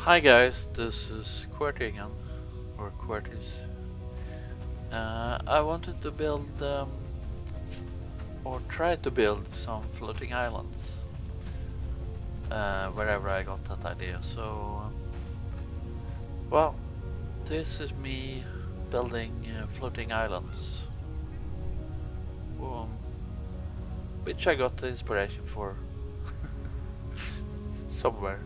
Hi guys, this is QWERTY again, or QWERTYs. I wanted to build, or try to build some floating islands, wherever I got that idea. So, well, this is me building floating islands, um, which I got the inspiration for somewhere.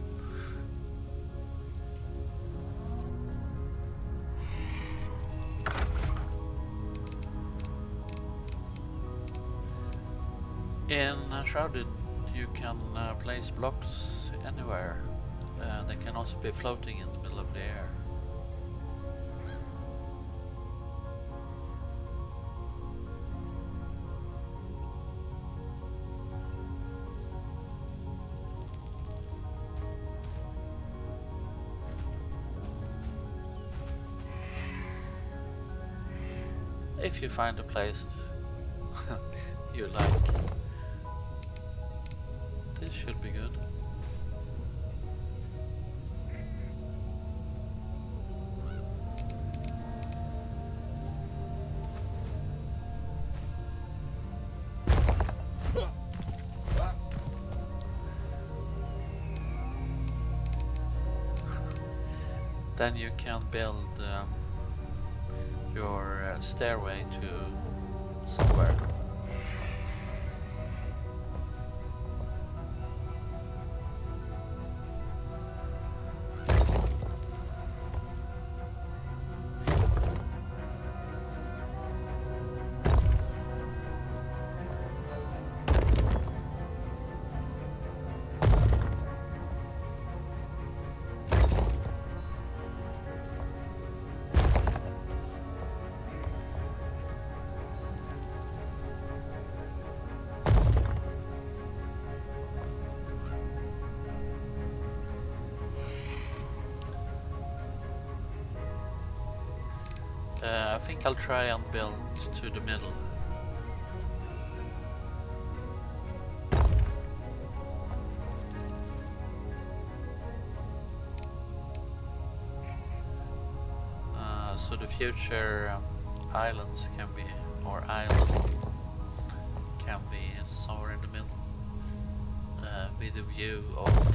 In Enshrouded, you can place blocks anywhere. They can also be floating in the middle of the air. If you find a place you like, this should be good. Then you can build your stairway to somewhere. I think I'll try and build to the middle. So the future islands can be, or island can be somewhere in the middle, with a view of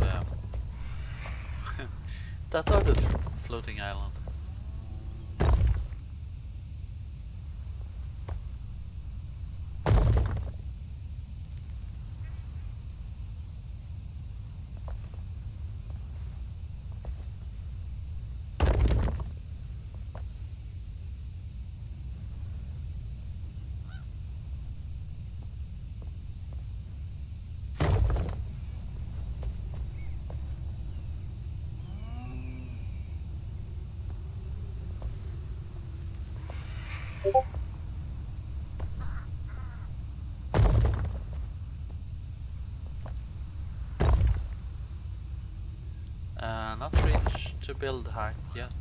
that other floating island. Not reached to build height yet.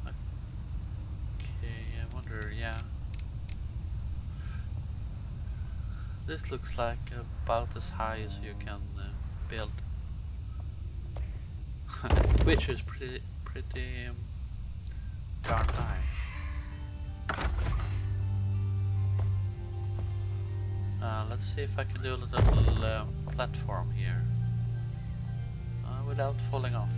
Okay, I wonder, yeah. This looks like about as high as you can build. Which is pretty darn high. Let's see if I can do a little platform here without falling off.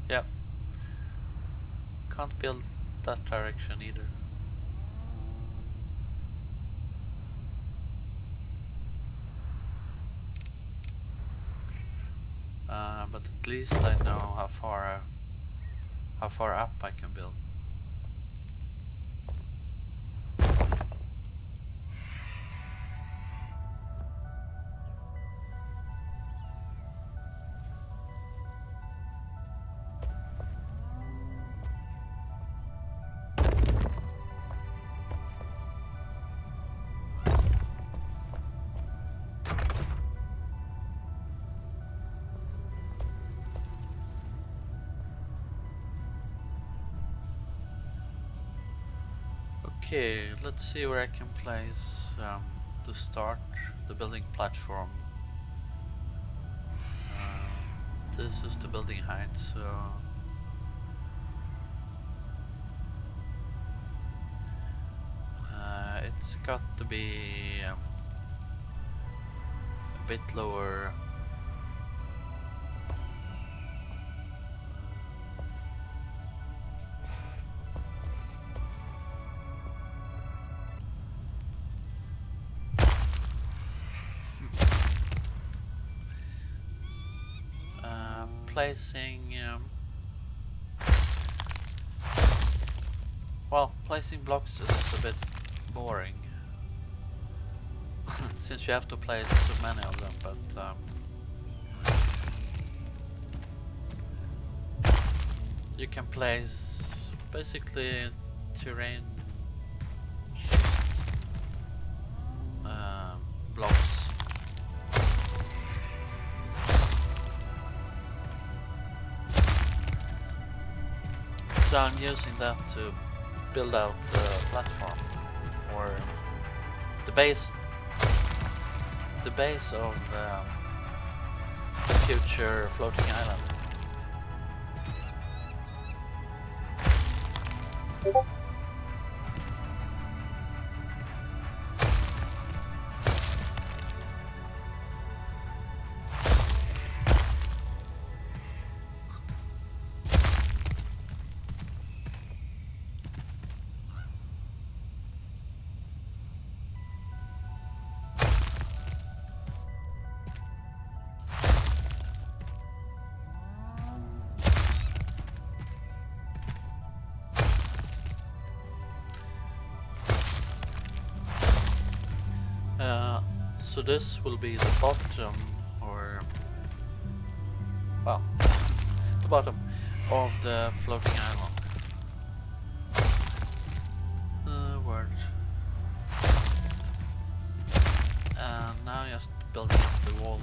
Yep. Can't build that direction either. But at least I know how far up I can build. Okay, let's see where I can place to start the building platform. This is the building height, so it's got to be a bit lower. Placing well, placing blocks is a bit boring since you have to place so many of them, but you can place basically terrain shift blocks. So I'm using that to build out the platform, or the base of the future floating island. So this will be the bottom, or well, the bottom of the floating island. Word. And now just building up the walls.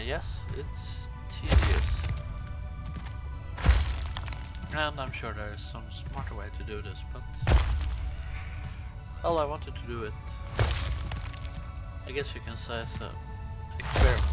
Yes, it's tedious. And I'm sure there is some smarter way to do this, but well, I wanted to do it. I guess you can say it's an experiment.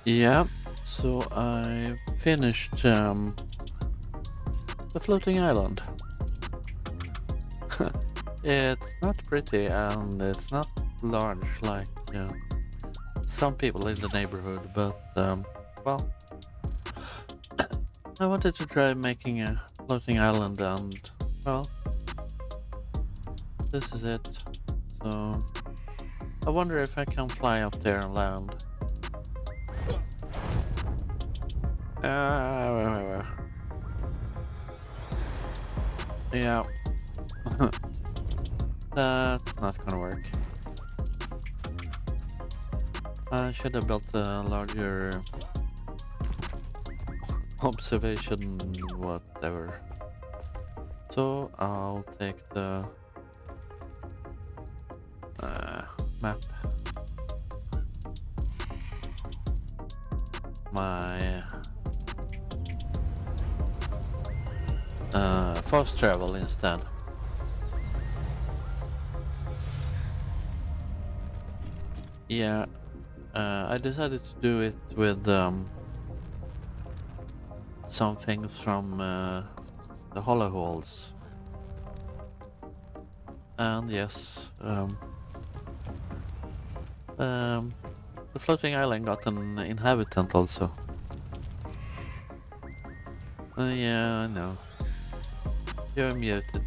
Yeah, so I finished the floating island. It's not pretty and it's not large like some people in the neighborhood, but well, I wanted to try making a floating island and well, this is it. So I wonder if I can fly up there and land. Uh, yeah, that's not gonna work. I should have built a larger observation, whatever. So I'll take the map. My fast travel instead. Yeah, I decided to do it with some things from the hollow holes. And yes, the floating island got an inhabitant also. Yeah, I know. You're muted.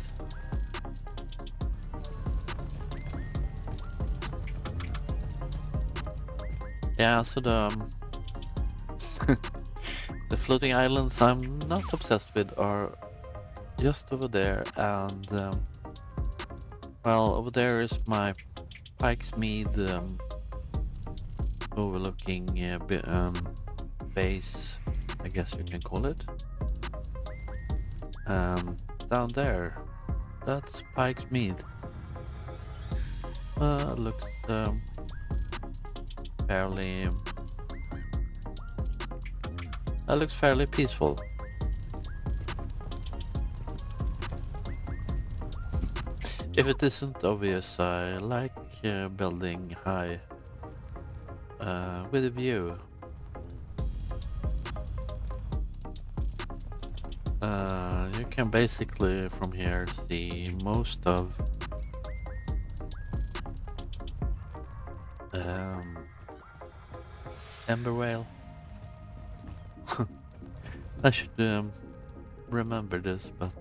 Yeah, so the floating islands I'm not obsessed with are just over there, and well, over there is my Pike's Mead overlooking base, I guess you can call it. Down there, that's Pike's Mead. Looks fairly. That looks fairly peaceful. If it isn't obvious, I like building high with a view. You can basically from here see most of Ember Whale. I should remember this, but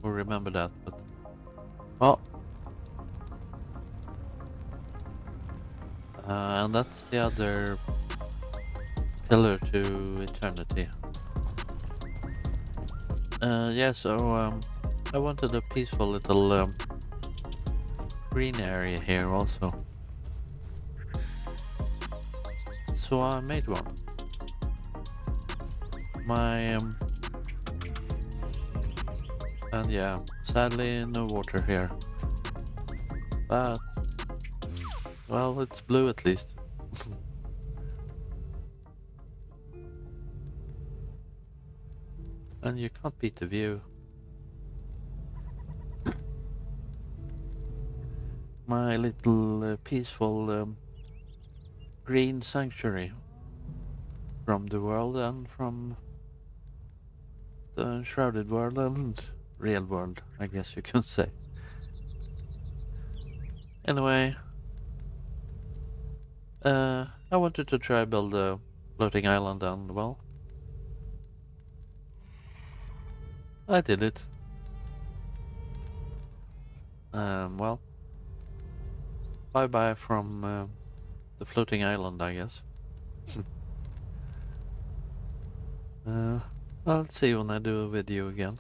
or remember that, but oh, and that's the other pillar to eternity. Yeah, so I wanted a peaceful little green area here also, so I made one. My and yeah, sadly no water here, but well, it's blue at least. And you can't beat the view. My little peaceful green sanctuary from the world and from the enshrouded world and real world, I guess you can say. Anyway, I wanted to try build a floating island and well, I did it. Well, bye bye from the floating island, I guess. I'll see you when I do a video again.